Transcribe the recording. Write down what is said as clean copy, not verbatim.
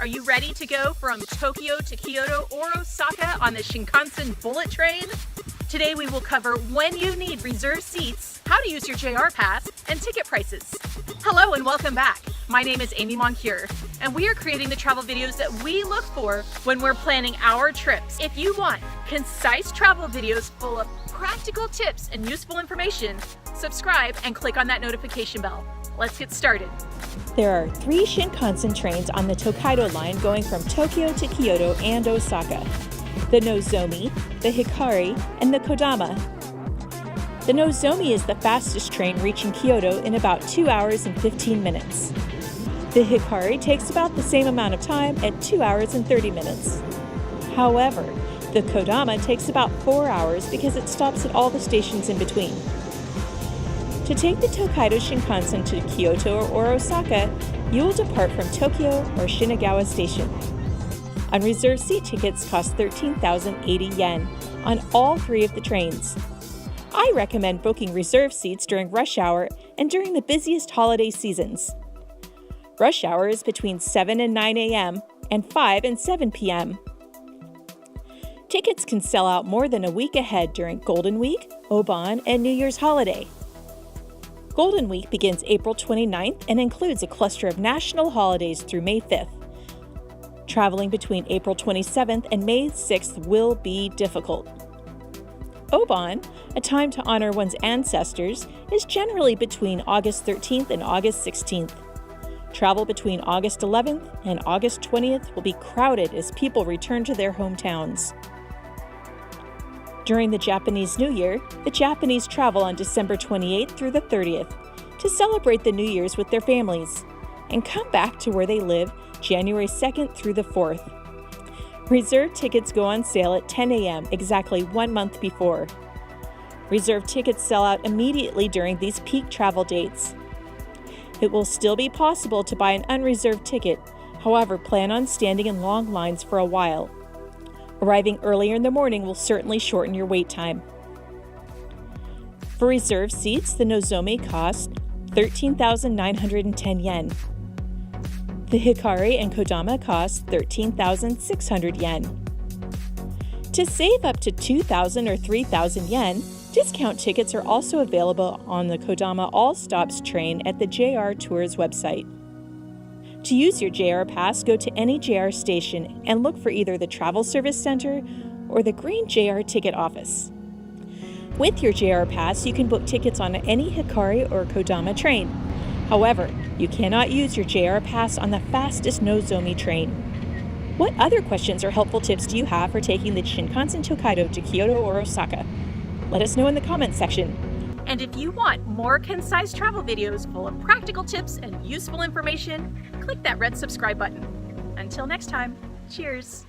Are you ready to go from Tokyo to Kyoto or Osaka on the Shinkansen bullet train? Today we will cover when you need reserved seats, how to use your JR pass, and ticket prices. Hello and welcome back. My name is Amy Moncure, and we are creating the travel videos that we look for when we're planning our trips. If you want concise travel videos full of practical tips and useful information, subscribe and click on that notification bell. Let's get started. There are 3 Shinkansen trains on the Tokaido line going from Tokyo to Kyoto and Osaka: the Nozomi, the Hikari, and the Kodama. The Nozomi is the fastest train reaching Kyoto in about 2 hours and 15 minutes. The Hikari takes about the same amount of time at 2 hours and 30 minutes. However, the Kodama takes about 4 hours because it stops at all the stations in between. To take the Tokaido Shinkansen to Kyoto or Osaka, you will depart from Tokyo or Shinagawa Station. Unreserved seat tickets cost 13,080 yen on all 3 of the trains. I recommend booking reserved seats during rush hour and during the busiest holiday seasons. Rush hour is between 7 and 9 a.m. and 5 and 7 p.m. Tickets can sell out more than a week ahead during Golden Week, Obon, and New Year's holiday. Golden Week begins April 29th and includes a cluster of national holidays through May 5th. Traveling between April 27th and May 6th will be difficult. Obon, a time to honor one's ancestors, is generally between August 13th and August 16th. Travel between August 11th and August 20th will be crowded as people return to their hometowns. During the Japanese New Year, the Japanese travel on December 28th through the 30th to celebrate the New Year's with their families and come back to where they live January 2nd through the 4th. Reserved tickets go on sale at 10 a.m. exactly 1 month before. Reserved tickets sell out immediately during these peak travel dates. It will still be possible to buy an unreserved ticket, however, plan on standing in long lines for a while. Arriving earlier in the morning will certainly shorten your wait time. For reserved seats, the Nozomi cost 13,910 yen. The Hikari and Kodama cost 13,600 yen. To save up to 2,000 or 3,000 yen, discount tickets are also available on the Kodama All Stops train at the JR Tours website. To use your JR Pass, go to any JR station and look for either the Travel Service Center or the green JR ticket office. With your JR Pass, you can book tickets on any Hikari or Kodama train. However, you cannot use your JR Pass on the fastest Nozomi train. What other questions or helpful tips do you have for taking the Shinkansen Tokaido to Kyoto or Osaka? Let us know in the comments section. And if you want more concise travel videos full of practical tips and useful information, click that red subscribe button. Until next time, cheers!